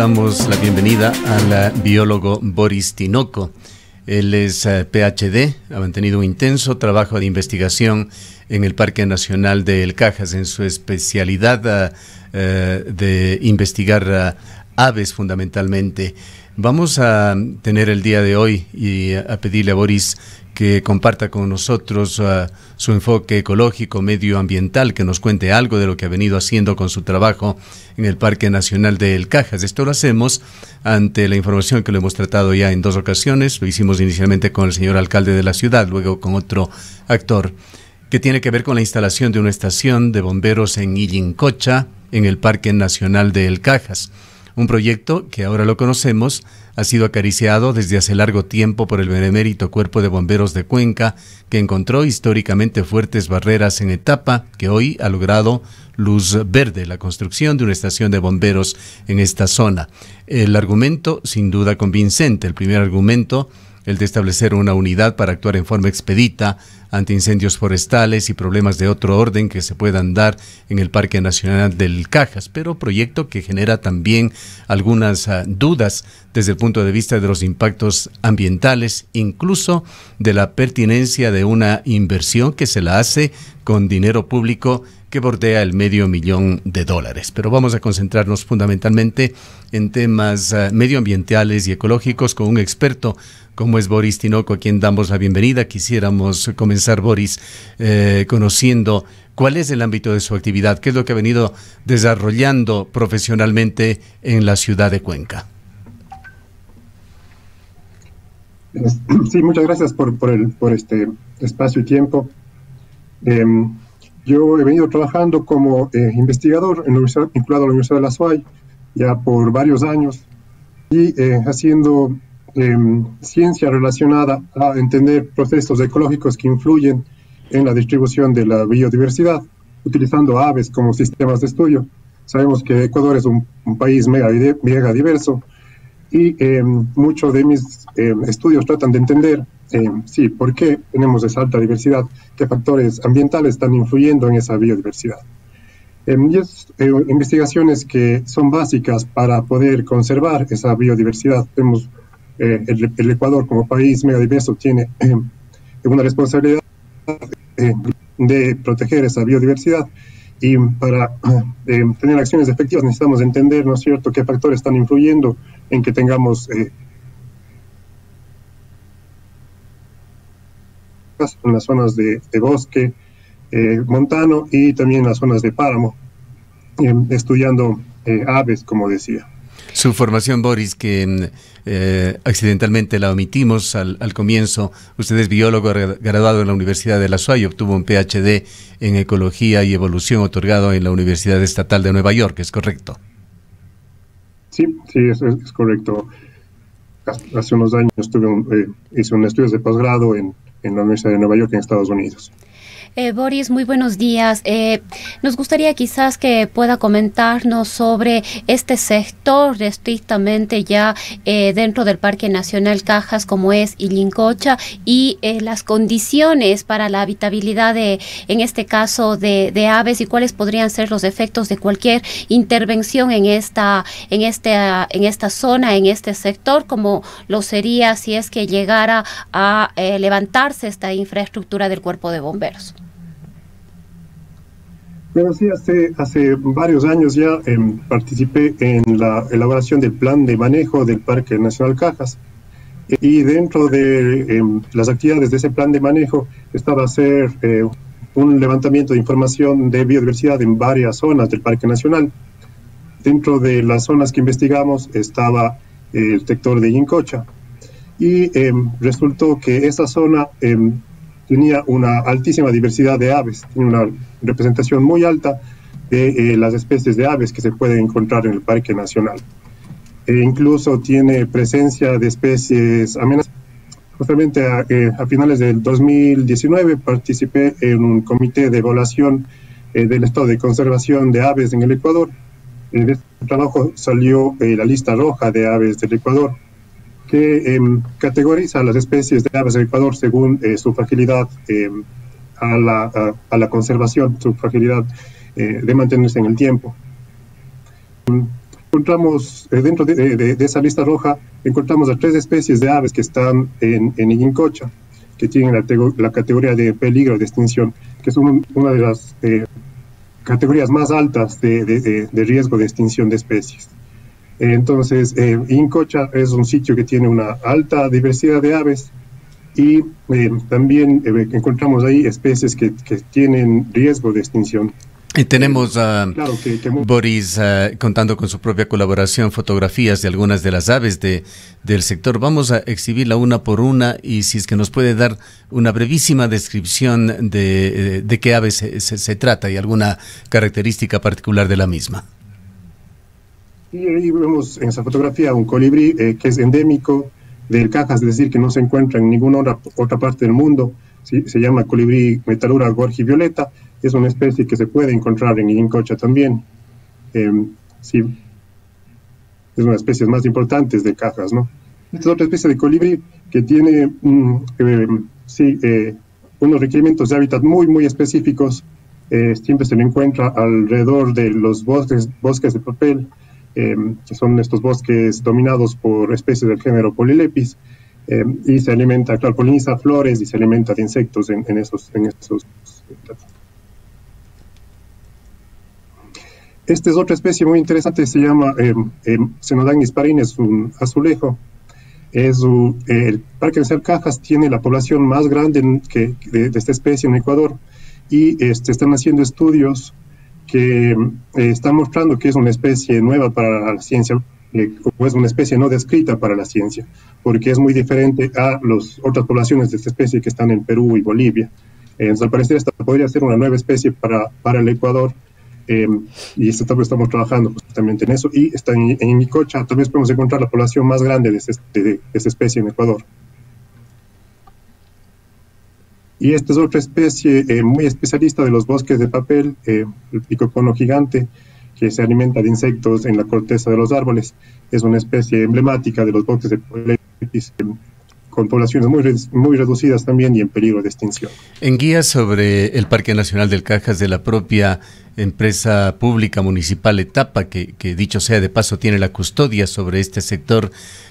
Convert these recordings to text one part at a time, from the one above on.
damos la bienvenida al biólogo Boris Tinoco. Él es PhD, ha mantenido un intenso trabajo de investigación en el Parque Nacional de El Cajas, en su especialidad de investigar aves fundamentalmente. Vamos a tener el día de hoy y a pedirle a Boris que comparta con nosotros su enfoque ecológico, medioambiental, que nos cuente algo de lo que ha venido haciendo con su trabajo en el Parque Nacional de El Cajas. Esto lo hacemos ante la información que lo hemos tratado ya en 2 ocasiones. Lo hicimos inicialmente con el señor alcalde de la ciudad, luego con otro actor, que tiene que ver con la instalación de una estación de bomberos en Illincocha, en el Parque Nacional de El Cajas. Un proyecto que ahora lo conocemos, ha sido acariciado desde hace largo tiempo por el benemérito Cuerpo de Bomberos de Cuenca, que encontró históricamente fuertes barreras en etapa, que hoy ha logrado luz verde, la construcción de una estación de bomberos en esta zona. El argumento, sin duda convincente, el primer argumento, el de establecer una unidad para actuar en forma expedita ante incendios forestales y problemas de otro orden que se puedan dar en el Parque Nacional del Cajas, pero proyecto que genera también algunas dudas desde el punto de vista de los impactos ambientales, incluso de la pertinencia de una inversión que se la hace con dinero público que bordea el $500,000. Pero vamos a concentrarnos fundamentalmente en temas medioambientales y ecológicos con un experto como es Boris Tinoco, a quien damos la bienvenida. Quisiéramos comenzar, Boris, conociendo cuál es el ámbito de su actividad, qué es lo que ha venido desarrollando profesionalmente en la ciudad de Cuenca. Sí, muchas gracias por este espacio y tiempo. Yo he venido trabajando como investigador en la universidad, vinculado a la Universidad de la SUAY ya por varios años y haciendo ciencia relacionada a entender procesos ecológicos que influyen en la distribución de la biodiversidad, utilizando aves como sistemas de estudio. Sabemos que Ecuador es un país mega diverso y muchos de mis estudios tratan de entender por qué tenemos esa alta diversidad, qué factores ambientales están influyendo en esa biodiversidad. Y es investigaciones que son básicas para poder conservar esa biodiversidad. Tenemos el Ecuador como país megadiverso tiene una responsabilidad de proteger esa biodiversidad, y para tener acciones efectivas necesitamos entender, ¿no es cierto?, qué factores están influyendo en que tengamos en las zonas de bosque montano y también en las zonas de páramo, estudiando aves, como decía. Su formación, Boris, que accidentalmente la omitimos al comienzo. Usted es biólogo graduado en la Universidad de la SUAY, obtuvo un PhD en Ecología y Evolución otorgado en la Universidad Estatal de Nueva York, ¿es correcto? Sí, es correcto. Hace unos años hice un estudio de posgrado en la Universidad de Nueva York, en Estados Unidos. Boris, muy buenos días. Nos gustaría quizás que pueda comentarnos sobre este sector estrictamente ya dentro del Parque Nacional Cajas, como es Illincocha, y las condiciones para la habitabilidad en este caso de aves, y cuáles podrían ser los efectos de cualquier intervención en esta zona, en este sector, como lo sería si es que llegara a levantarse esta infraestructura del Cuerpo de Bomberos. Bueno, sí, hace varios años ya participé en la elaboración del plan de manejo del Parque Nacional Cajas, y dentro de las actividades de ese plan de manejo estaba hacer un levantamiento de información de biodiversidad en varias zonas del Parque Nacional. Dentro de las zonas que investigamos estaba el sector de Illincocha, y resultó que esa zona tenía una altísima diversidad de aves, tiene una representación muy alta de las especies de aves que se pueden encontrar en el Parque Nacional. Incluso tiene presencia de especies amenazadas. Justamente a finales del 2019 participé en un comité de evaluación del estado de conservación de aves en el Ecuador. De este trabajo salió la lista roja de aves del Ecuador, que categoriza las especies de aves del Ecuador según su fragilidad a la conservación, su fragilidad de mantenerse en el tiempo. encontramos, dentro de esa lista roja, encontramos a 3 especies de aves que están en Illincocha, que tienen la categoría de peligro de extinción, que es una de las categorías más altas de riesgo de extinción de especies. Entonces, Illincocha es un sitio que tiene una alta diversidad de aves y también encontramos ahí especies que tienen riesgo de extinción. Y tenemos claro Boris contando con su propia colaboración fotografías de algunas de las aves del sector. Vamos a exhibirla una por una y si es que nos puede dar una brevísima descripción de qué aves se trata y alguna característica particular de la misma. Y ahí vemos en esa fotografía un colibrí que es endémico del Cajas, es decir, que no se encuentra en ninguna otra parte del mundo. ¿Sí? Se llama colibrí Metalura gorgivioleta. Es una especie que se puede encontrar en Illincocha también. Sí, es una de las especies más importantes de Cajas, ¿no? Esta es otra especie de colibrí que tiene unos requerimientos de hábitat muy específicos. Siempre se le encuentra alrededor de los bosques de papel, que son estos bosques dominados por especies del género Polylepis, y se alimenta, claro, poliniza flores y se alimenta de insectos en esos. Esta es otra especie muy interesante, se llama Cynodagnis parin, es un azulejo. El Parque Nacional Cajas tiene la población más grande de esta especie en Ecuador y están haciendo estudios que están mostrando que es una especie nueva para la ciencia, o es una especie no descrita para la ciencia, porque es muy diferente a las otras poblaciones de esta especie que están en Perú y Bolivia. Entonces, al parecer, esta podría ser una nueva especie para el Ecuador. Y estamos trabajando justamente en eso, y está en Illincocha. Tal vez podemos encontrar la población más grande de esta especie en Ecuador. Y esta es otra especie muy especialista de los bosques de papel, el picocono gigante, que se alimenta de insectos en la corteza de los árboles. Es una especie emblemática de los bosques de papel, con poblaciones muy reducidas también y en peligro de extinción. En guías sobre el Parque Nacional del Cajas de la propia empresa pública municipal Etapa, que dicho sea de paso tiene la custodia sobre este sector,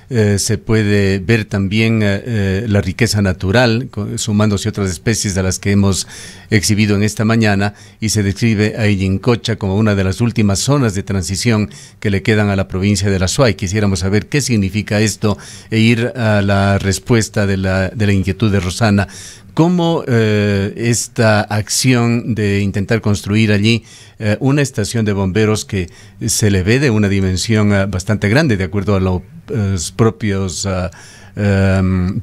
se puede ver también la riqueza natural, sumándose otras especies de las que hemos exhibido en esta mañana, y se describe a Illincocha como una de las últimas zonas de transición que le quedan a la provincia de la Suay. Quisiéramos saber qué significa esto e ir a la respuesta de la inquietud de Rosana. ¿Cómo esta acción de intentar construir allí una estación de bomberos que se le ve de una dimensión bastante grande, de acuerdo a los propios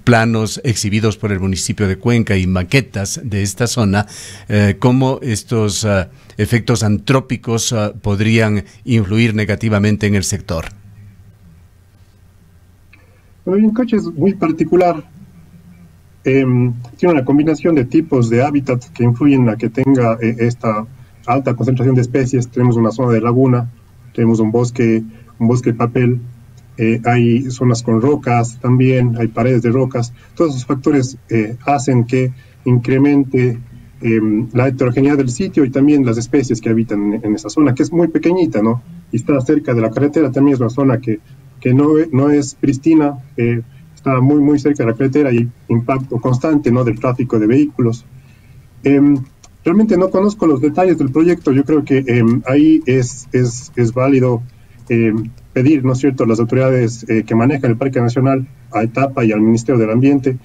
planos exhibidos por el municipio de Cuenca y maquetas de esta zona, cómo estos efectos antrópicos podrían influir negativamente en el sector? Bueno, Illincocha es muy particular. Tiene una combinación de tipos de hábitat que influyen a que tenga esta alta concentración de especies. Tenemos una zona de laguna, tenemos un bosque de papel, hay zonas con rocas también, hay paredes de rocas. Todos esos factores hacen que incremente la heterogeneidad del sitio y también las especies que habitan en esa zona, que es muy pequeñita, ¿no? Y está cerca de la carretera, también es una zona que no es pristina, está muy cerca de la carretera y impacto constante, ¿no?, del tráfico de vehículos. Realmente no conozco los detalles del proyecto. Yo creo que ahí es válido pedir, ¿no es cierto?, a las autoridades que manejan el Parque Nacional, a Etapa y al Ministerio del Ambiente,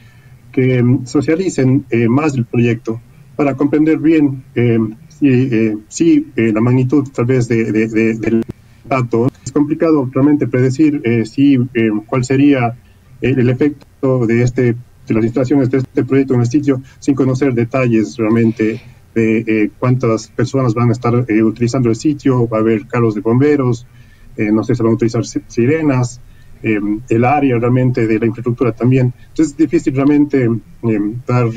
que socialicen más el proyecto para comprender bien la magnitud tal vez del impacto. Es complicado realmente predecir cuál sería el efecto de las instalaciones de este proyecto en el sitio sin conocer detalles realmente de cuántas personas van a estar utilizando el sitio. Va a haber carros de bomberos, no sé si van a utilizar sirenas, el área realmente de la infraestructura también. Entonces es difícil realmente dar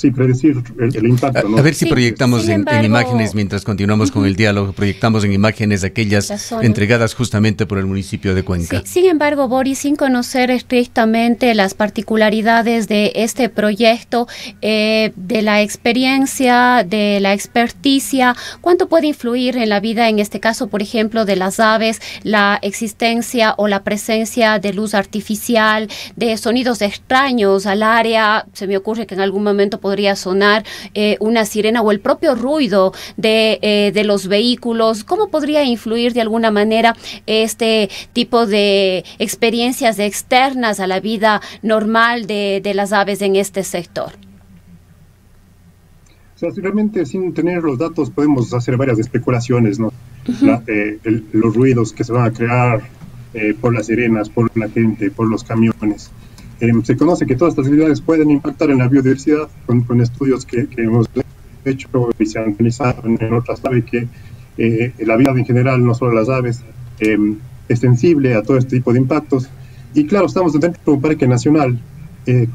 sí, predecir el impacto, ¿no? A ver si proyectamos sin en embargo, imágenes, mientras continuamos con el diálogo, proyectamos en imágenes aquellas entregadas justamente por el municipio de Cuenca. Sí, sin embargo, Boris, sin conocer estrictamente las particularidades de este proyecto, de la experiencia, de la experticia, ¿cuánto puede influir en la vida, en este caso, por ejemplo, de las aves, la existencia o la presencia de luz artificial, de sonidos extraños al área? Se me ocurre que en algún momento podría sonar una sirena o el propio ruido de los vehículos. ¿Cómo podría influir de alguna manera este tipo de experiencias externas a la vida normal de las aves en este sector? O sea, realmente sin tener los datos podemos hacer varias especulaciones, ¿no? Los ruidos que se van a crear por las sirenas, por la gente, por los camiones. Se conoce que todas estas actividades pueden impactar en la biodiversidad con estudios que hemos hecho y se han realizado en otras aves, que la vida en general, no solo las aves, es sensible a todo este tipo de impactos. Y claro, estamos dentro de un parque nacional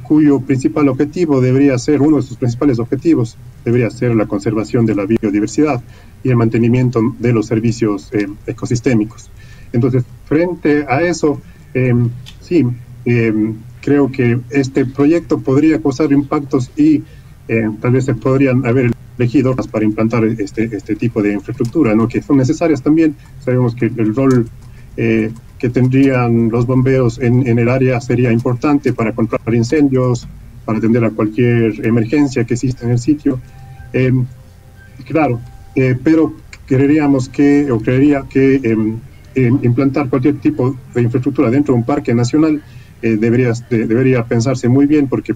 cuyo principal objetivo debería ser, uno de sus principales objetivos, debería ser la conservación de la biodiversidad y el mantenimiento de los servicios ecosistémicos. Entonces, frente a eso, creo que este proyecto podría causar impactos y tal vez se podrían haber elegido para implantar este tipo de infraestructura, ¿no? Que son necesarias también. Sabemos que el rol que tendrían los bomberos en el área sería importante para controlar incendios, para atender a cualquier emergencia que exista en el sitio. Pero creería que implantar cualquier tipo de infraestructura dentro de un parque nacional debería pensarse muy bien, porque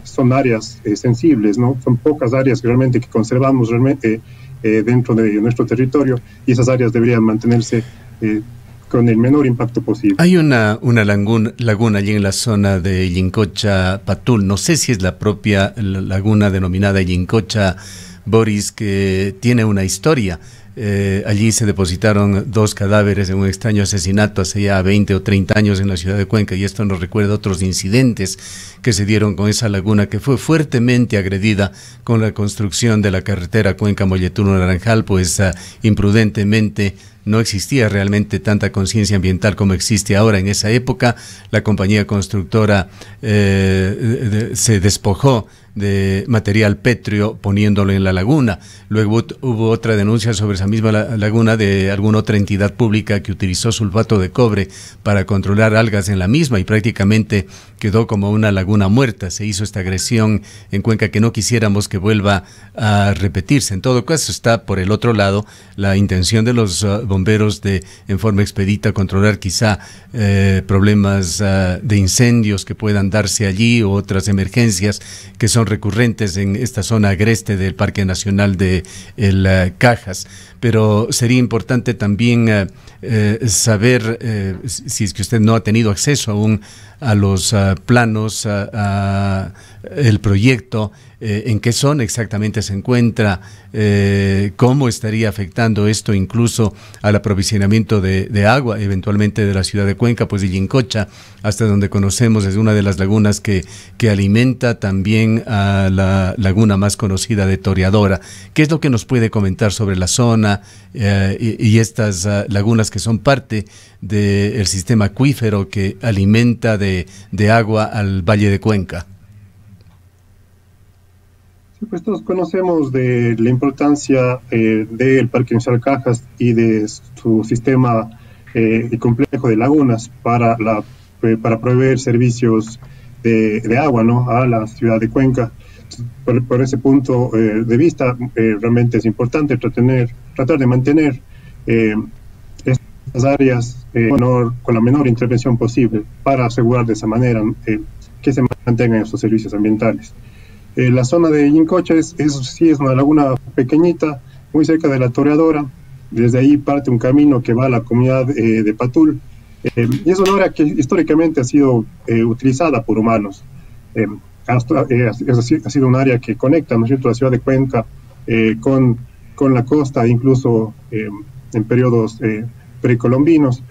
son áreas sensibles, ¿no? Son pocas áreas realmente que conservamos dentro de nuestro territorio, y esas áreas deberían mantenerse con el menor impacto posible. Hay una laguna allí en la zona de Yincocha, Patul, no sé si es la propia laguna denominada Yincocha, Boris, que tiene una historia. Allí se depositaron 2 cadáveres en un extraño asesinato hace ya 20 o 30 años en la ciudad de Cuenca, y esto nos recuerda otros incidentes que se dieron con esa laguna, que fue fuertemente agredida con la construcción de la carretera Cuenca-Molleturo-Naranjal, pues imprudentemente no existía realmente tanta conciencia ambiental como existe ahora. En esa época la compañía constructora se despojó de material pétreo poniéndolo en la laguna. Luego hubo otra denuncia sobre esa misma laguna de alguna otra entidad pública que utilizó sulfato de cobre para controlar algas en la misma, y prácticamente quedó como una laguna muerta. Se hizo esta agresión en Cuenca que no quisiéramos que vuelva a repetirse. En todo caso, está por el otro lado la intención de los bomberos de, en forma expedita, controlar quizá problemas de incendios que puedan darse allí, o otras emergencias que son recurrentes en esta zona agreste del Parque Nacional de el Cajas. Pero sería importante también saber, si es que usted no ha tenido acceso aún a los planos, el proyecto, en qué zona exactamente se encuentra, cómo estaría afectando esto incluso al aprovisionamiento de agua, eventualmente de la ciudad de Cuenca, pues de Yincocha, hasta donde conocemos, es una de las lagunas que alimenta también a la laguna más conocida de Toreadora. ¿Qué es lo que nos puede comentar sobre la zona y estas lagunas que son parte del sistema acuífero que alimenta de agua al Valle de Cuenca? Sí, pues todos conocemos de la importancia del Parque Nacional Cajas y de su sistema y complejo de lagunas para proveer servicios de agua, ¿no?, a la ciudad de Cuenca. Por ese punto de vista, realmente es importante tratar de mantener estas áreas con la menor intervención posible, para asegurar de esa manera que se mantengan estos servicios ambientales. La zona de Yincocha es una laguna pequeñita, muy cerca de la Toreadora. Desde ahí parte un camino que va a la comunidad de Patul, y es una área que históricamente ha sido utilizada por humanos. Ha sido un área que conecta, ¿no es cierto?, la ciudad de Cuenca con la costa, incluso en periodos precolombinos.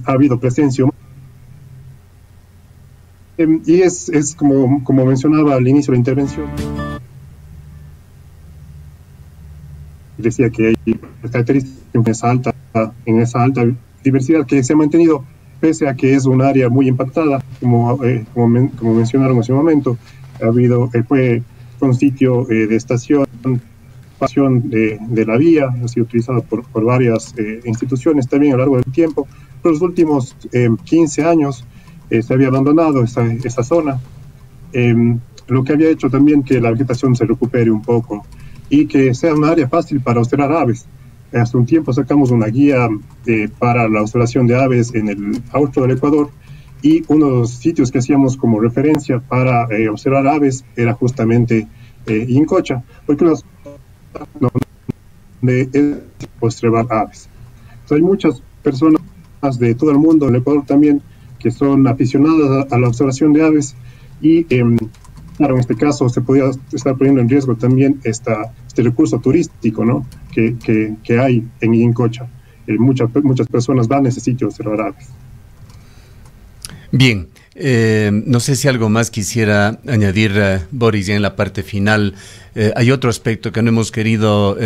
Ha habido presencia humana Y es como mencionaba al inicio de la intervención, decía que hay características en esa alta diversidad que se ha mantenido pese a que es un área muy impactada, como mencionaron hace un momento. Fue un sitio de estación de la vía, ha sido utilizado por varias instituciones también a lo largo del tiempo. Por los últimos 15 años se había abandonado esa zona, lo que había hecho también que la vegetación se recupere un poco y que sea un área fácil para observar aves. Hace un tiempo sacamos una guía para la observación de aves en el austro del Ecuador, y uno de los sitios que hacíamos como referencia para observar aves era justamente Incocha, porque donde es observar aves. Entonces, hay muchas personas de todo el mundo, en el Ecuador también, que son aficionadas a la observación de aves, y claro, en este caso se podía estar poniendo en riesgo también este recurso turístico, ¿no?, que hay en Incocha. Muchas personas van a ese sitio a observar aves. Bien, no sé si algo más quisiera añadir, Boris, ya en la parte final. Hay otro aspecto que no hemos querido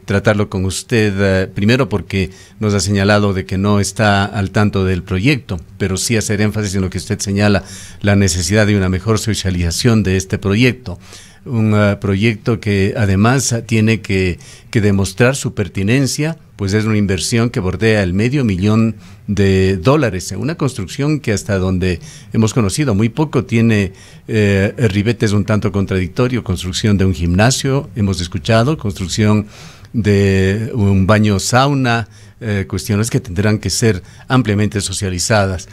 tratarlo con usted, primero porque nos ha señalado de que no está al tanto del proyecto, pero sí hacer énfasis en lo que usted señala, la necesidad de una mejor socialización de este proyecto. Un proyecto que además tiene que demostrar su pertinencia, pues es una inversión que bordea el $500,000 en una construcción que, hasta donde hemos conocido muy poco, tiene ribetes un tanto contradictorio. Construcción de un gimnasio, hemos escuchado, construcción de un baño sauna, cuestiones que tendrán que ser ampliamente socializadas.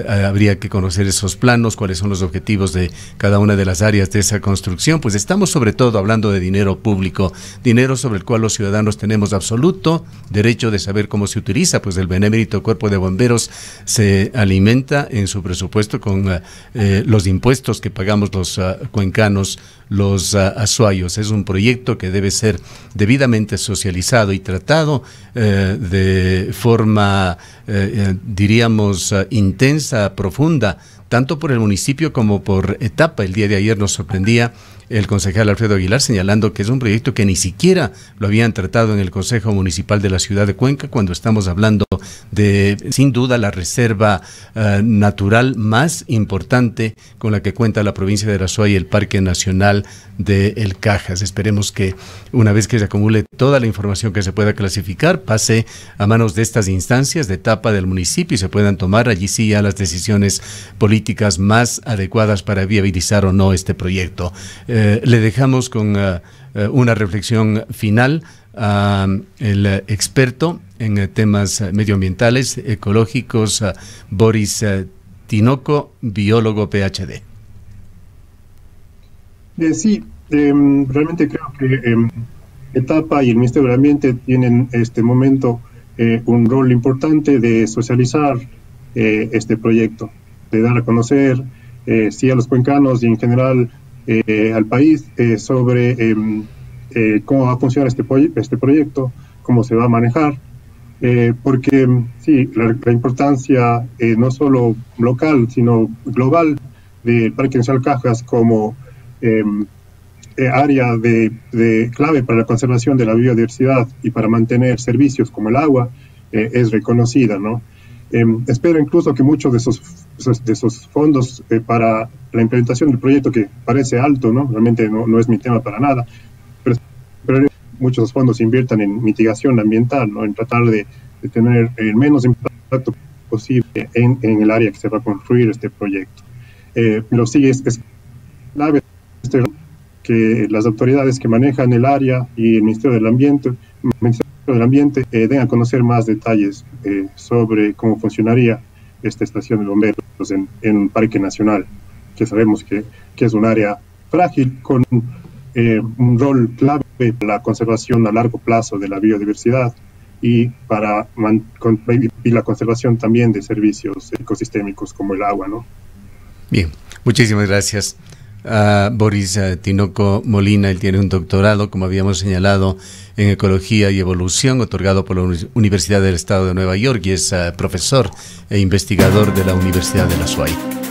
Habría que conocer esos planos, cuáles son los objetivos de cada una de las áreas de esa construcción. Pues estamos sobre todo hablando de dinero público, dinero sobre el cual los ciudadanos tenemos absoluto derecho de saber cómo se utiliza, pues el benemérito Cuerpo de Bomberos se alimenta en su presupuesto con los impuestos que pagamos los cuencanos, los azuayos. Es un proyecto que debe ser debidamente socializado y tratado de forma, diríamos, intensa, profunda, tanto por el municipio como por etapa. El día de ayer nos sorprendía el concejal Alfredo Aguilar señalando que es un proyecto que ni siquiera lo habían tratado en el Consejo Municipal de la Ciudad de Cuenca, cuando estamos hablando de, sin duda, la reserva natural más importante con la que cuenta la provincia de Azuay, el Parque Nacional de El Cajas. Esperemos que una vez que se acumule toda la información que se pueda clasificar, pase a manos de estas instancias de etapa del municipio y se puedan tomar allí sí ya las decisiones políticas más adecuadas para viabilizar o no este proyecto. Le dejamos con una reflexión final al experto en temas medioambientales, ecológicos, Boris Tinoco, biólogo PhD. Sí, realmente creo que Etapa y el Ministerio del Ambiente tienen este momento un rol importante de socializar este proyecto, de dar a conocer sí a los cuencanos y en general al país sobre cómo va a funcionar este proyecto, cómo se va a manejar, porque sí, la importancia no solo local, sino global del Parque Nacional Cajas como área de clave para la conservación de la biodiversidad y para mantener servicios como el agua es reconocida, ¿no? Espero incluso que muchos de esos fondos para la implementación del proyecto, que parece alto, ¿no? Realmente no es mi tema para nada, pero muchos de los fondos se inviertan en mitigación ambiental, ¿no?, en tratar de tener el menos impacto posible en el área que se va a construir este proyecto. Pero sí es clave que las autoridades que manejan el área y el Ministerio del Ambiente den a conocer más detalles sobre cómo funcionaría esta estación de bomberos en un parque nacional, que sabemos que es un área frágil con un rol clave para la conservación a largo plazo de la biodiversidad y para la conservación también de servicios ecosistémicos como el agua, ¿no? Bien, muchísimas gracias a Boris Tinoco Molina. Él tiene un doctorado, como habíamos señalado, en Ecología y Evolución, otorgado por la Universidad del Estado de Nueva York, y es profesor e investigador de la Universidad de Azuay.